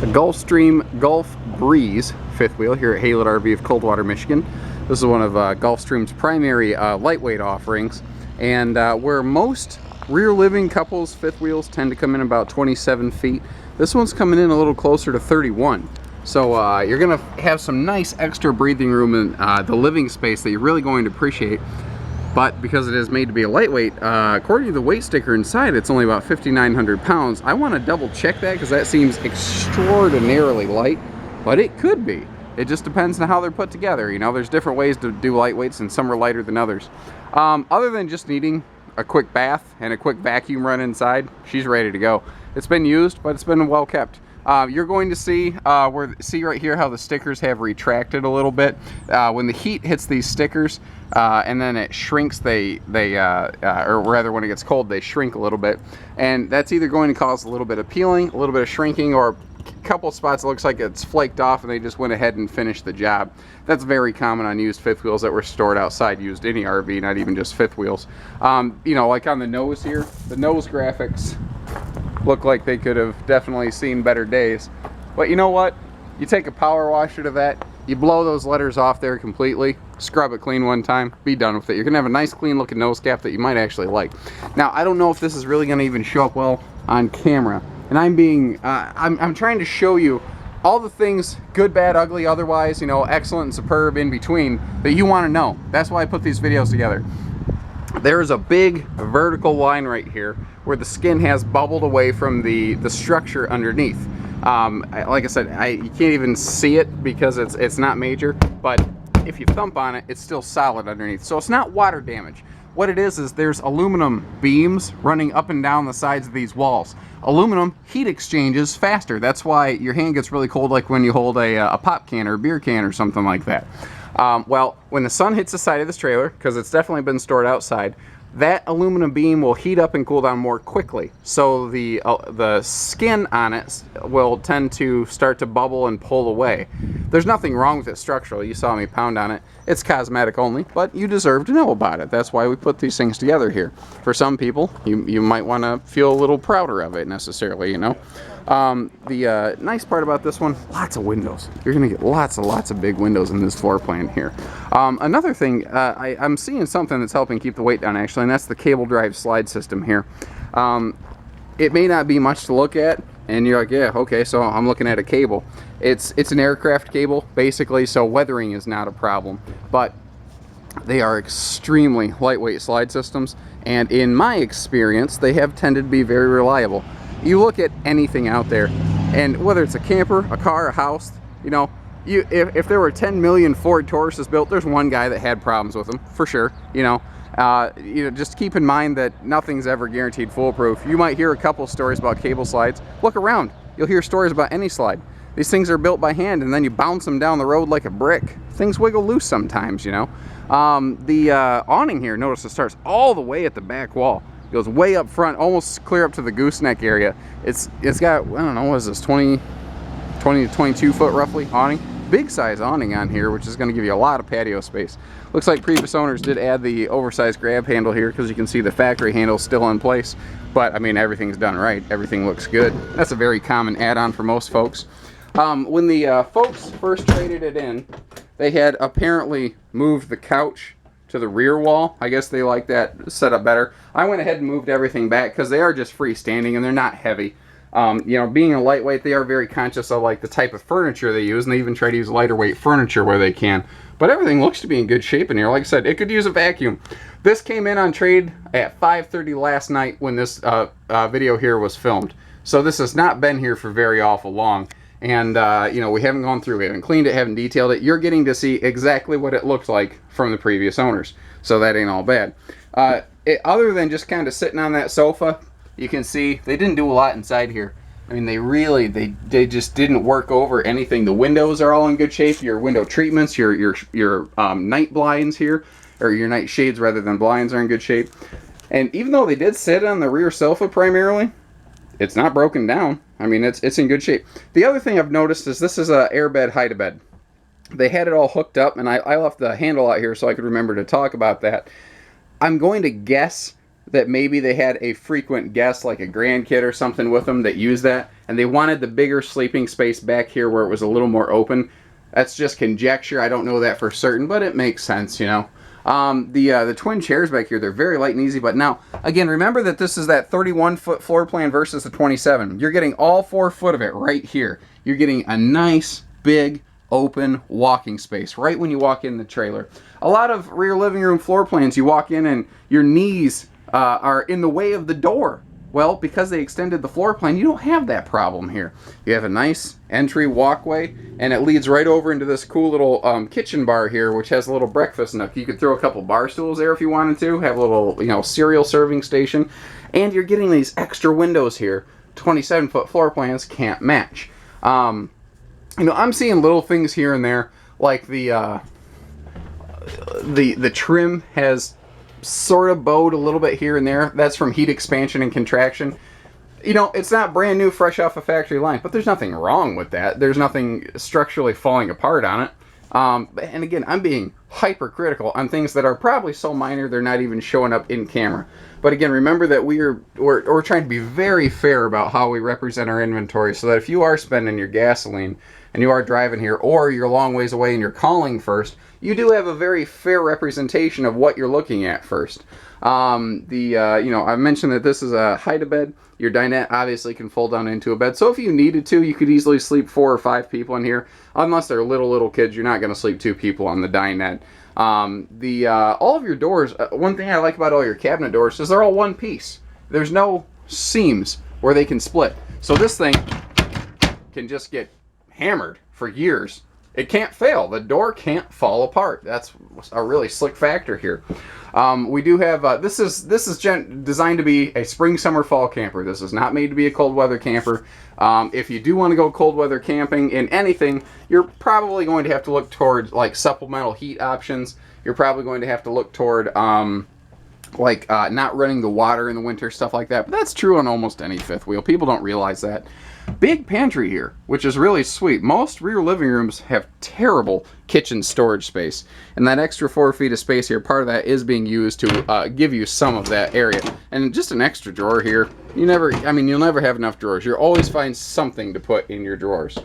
the Gulfstream Gulf Breeze fifth wheel here at Haylett RV of Coldwater, Michigan. This is one of Gulfstream's primary lightweight offerings, and where most rear living couples fifth wheels tend to come in about 27 feet, this one's coming in a little closer to 31. So you're gonna have some nice extra breathing room in the living space that you're really going to appreciate. But because it is made to be a lightweight, according to the weight sticker inside, it's only about 5,900 pounds. I want to double check that because that seems extraordinarily light, but it could be. It just depends on how they're put together. You know, there's different ways to do lightweights, and some are lighter than others. Other than just needing a quick bath and a quick vacuum run inside, she's ready to go. It's been used, but it's been well kept. You're going to see see right here how the stickers have retracted a little bit. When the heat hits these stickers and then it shrinks, or rather when it gets cold, they shrink a little bit, and that's either going to cause a little bit of peeling, a little bit of shrinking, or a couple spots it looks like it's flaked off and they just went ahead and finished the job. That's very common on used fifth wheels that were stored outside, used any RV, not even just fifth wheels. You know, like on the nose here, the nose graphics look like they could have definitely seen better days. But you know what? You take a power washer to that, you blow those letters off there completely, scrub it clean one time, be done with it. You're gonna have a nice clean looking nose cap that you might actually like. Now, I don't know if this is really gonna even show up well on camera, and I'm trying to show you all the things, good, bad, ugly, otherwise, you know, excellent and superb in between, that you want to know. That's why I put these videos together. There's a big vertical line right here where the skin has bubbled away from the structure underneath. Like I said, you can't even see it because it's not major, but if you thump on it, it's still solid underneath. So it's not water damage. What it is there's aluminum beams running up and down the sides of these walls. Aluminum heat exchanges faster. That's why your hand gets really cold, like when you hold a pop can or a beer can or something like that. Well, when the sun hits the side of this trailer, because it's definitely been stored outside, that aluminum beam will heat up and cool down more quickly. So the skin on it will tend to start to bubble and pull away. There's nothing wrong with it structurally. You saw me pound on it. It's cosmetic only, but you deserve to know about it. That's why we put these things together here. For some people, you might want to feel a little prouder of it necessarily, you know. The nice part about this one, lots of windows. You're gonna get lots of big windows in this floor plan here. Another thing, I'm seeing something that's helping keep the weight down actually, and that's the cable drive slide system here. It may not be much to look at, and you're like, yeah, okay, so I'm looking at a cable. It's an aircraft cable basically, so weathering is not a problem, but they are extremely lightweight slide systems, and in my experience, they have tended to be very reliable. You look at anything out there, and whether it's a camper, a car, a house, you know, if there were 10 million Ford Tauruses built, there's one guy that had problems with them, for sure, you know. Just keep in mind that nothing's ever guaranteed foolproof. You might hear a couple stories about cable slides. Look around. You'll hear stories about any slide. These things are built by hand, and then you bounce them down the road like a brick. Things wiggle loose sometimes, you know. The awning here, notice it starts all the way at the back wall. Goes way up front, almost clear up to the gooseneck area. It's got, I don't know, what is this, 20 to 22 foot roughly awning. Big size awning on here, which is going to give you a lot of patio space. Looks like previous owners did add the oversized grab handle here because you can see the factory handle still in place. But I mean, everything's done right. Everything looks good. That's a very common add-on for most folks. When the folks first traded it in, they had apparently moved the couch to the rear wall. I guess they like that setup better. I went ahead and moved everything back because they are just freestanding and they're not heavy. You know, being a lightweight, they are very conscious of like the type of furniture they use, and they even try to use lighter weight furniture where they can. But everything looks to be in good shape in here. Like I said, it could use a vacuum. This came in on trade at 5:30 last night when this video here was filmed. So this has not been here for very awful long. And, you know, we haven't gone through, we haven't cleaned it, haven't detailed it. You're getting to see exactly what it looked like from the previous owners. So that ain't all bad. Other than just kind of sitting on that sofa, you can see they didn't do a lot inside here. I mean, they just didn't work over anything. The windows are all in good shape. Your window treatments, your night blinds here, or your night shades rather than blinds, are in good shape. And even though they did sit on the rear sofa primarily, it's not broken down. I mean, it's in good shape. The other thing I've noticed is this is a airbed hide-a-bed. They had it all hooked up, and I left the handle out here so I could remember to talk about that. I'm going to guess that maybe they had a frequent guest, like a grandkid or something with them that used that, and they wanted the bigger sleeping space back here where it was a little more open. That's just conjecture. I don't know that for certain, but it makes sense, you know. The twin chairs back here, they're very light and easy, but now, again, remember that this is that 31-foot floor plan versus the 27. You're getting all 4 foot of it right here. You're getting a nice, big, open walking space right when you walk in the trailer. A lot of rear living room floor plans, you walk in and your knees are in the way of the door. Well, because they extended the floor plan, you don't have that problem here. You have a nice entry walkway, and it leads right over into this cool little kitchen bar here, which has a little breakfast nook. You could throw a couple bar stools there if you wanted to, have a little, you know, cereal serving station, and you're getting these extra windows here. 27-foot floor plans can't match. You know, I'm seeing little things here and there, like the trim has sort of bowed a little bit here and there. That's from heat expansion and contraction. You know, it's not brand new, fresh off a factory line, but there's nothing wrong with that. There's nothing structurally falling apart on it. And again, I'm being hypercritical on things that are probably so minor they're not even showing up in camera. But again, remember that we're trying to be very fair about how we represent our inventory, so that if you are spending your gasoline and you are driving here, or you're a long ways away and you're calling first, you do have a very fair representation of what you're looking at first. You know, I mentioned that this is a hide-a-bed. Your dinette obviously can fold down into a bed, so if you needed to, you could easily sleep 4 or 5 people in here. Unless they're little kids, you're not going to sleep 2 people on the dinette. All of your doors, one thing I like about all your cabinet doors is they're all one piece. There's no seams where they can split. So this thing can just get hammered for years. It can't fail. The door can't fall apart. That's a really slick factor here. We do have, this is designed to be a spring, summer, fall camper. This is not made to be a cold weather camper. If you do want to go cold weather camping in anything, you're probably going to have to look toward like supplemental heat options. You're probably going to have to look toward not running the water in the winter, stuff like that. But that's true on almost any fifth wheel. People don't realize that. Big pantry here, which is really sweet. Most rear living rooms have terrible kitchen storage space, and that extra 4 feet of space here, part of that is being used to give you some of that area. And just an extra drawer here, you'll never have enough drawers. You'll always find something to put in your drawers.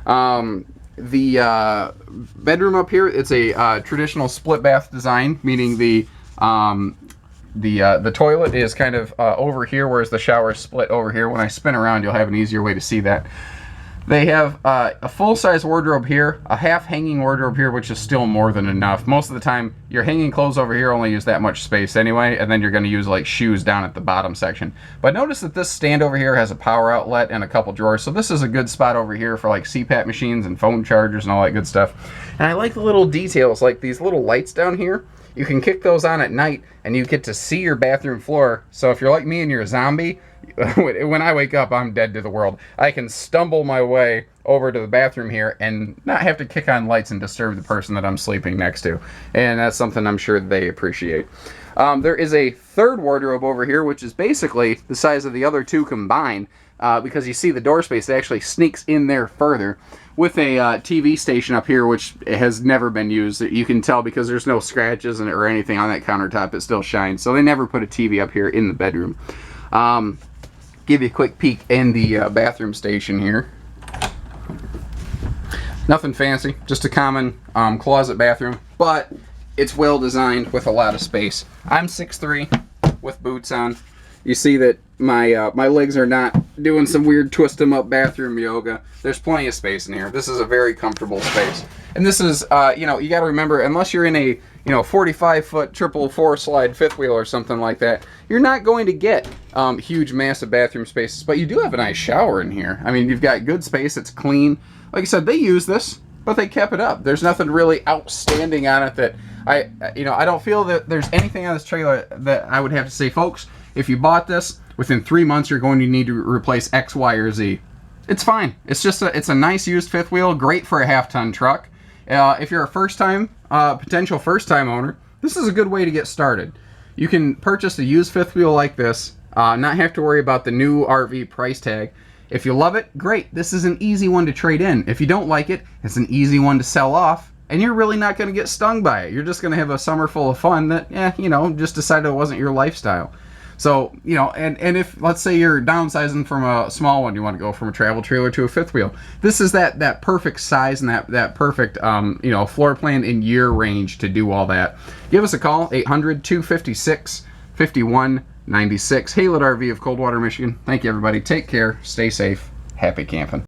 The bedroom up here, it's a traditional split bath design, meaning the toilet is kind of over here, whereas the shower is split over here. When I spin around, you'll have an easier way to see that. They have a full-size wardrobe here, a half-hanging wardrobe here, which is still more than enough. Most of the time, your hanging clothes over here only use that much space anyway, and then you're going to use like shoes down at the bottom section. But notice that this stand over here has a power outlet and a couple drawers, so this is a good spot over here for like CPAP machines and phone chargers and all that good stuff. And I like the little details, like these little lights down here. You can kick those on at night, and you get to see your bathroom floor. So if you're like me and you're a zombie, when I wake up, I'm dead to the world. I can stumble my way over to the bathroom here and not have to kick on lights and disturb the person that I'm sleeping next to. And that's something I'm sure they appreciate. There is a third wardrobe over here, which is basically the size of the other two combined. Because you see the door space, it actually sneaks in there further, with a TV station up here, which has never been used. You can tell because there's no scratches or anything on that countertop. It still shines. So they never put a TV up here in the bedroom. Give you a quick peek in the bathroom station here. Nothing fancy, just a common closet bathroom, but it's well designed with a lot of space. I'm 6'3" with boots on. You see that my legs are not doing some weird twist them up bathroom yoga. There's plenty of space in here. This is a very comfortable space. And this is, you got to remember, unless you're in a 45-foot triple 4-slide fifth wheel or something like that, you're not going to get huge, massive bathroom spaces. But you do have a nice shower in here. I mean, you've got good space. It's clean. Like I said, they use this, but they kept it up. There's nothing really outstanding on it that I don't feel that there's anything on this trailer that I would have to say, folks, if you bought this, within 3 months you're going to need to replace X, Y, or Z. It's fine. It's just it's a nice used fifth wheel, great for a half-ton truck. If you're a potential first-time owner, this is a good way to get started. You can purchase a used fifth wheel like this, not have to worry about the new RV price tag. If you love it, great. This is an easy one to trade in. If you don't like it, it's an easy one to sell off, and you're really not going to get stung by it. You're just going to have a summer full of fun that, just decided it wasn't your lifestyle. So, you know, and if, let's say you're downsizing from a small one, you want to go from a travel trailer to a fifth wheel, this is that perfect size and that perfect, you know, floor plan and year range to do all that. Give us a call, 800-256-5196. Haylet RV of Coldwater, Michigan. Thank you, everybody. Take care. Stay safe. Happy camping.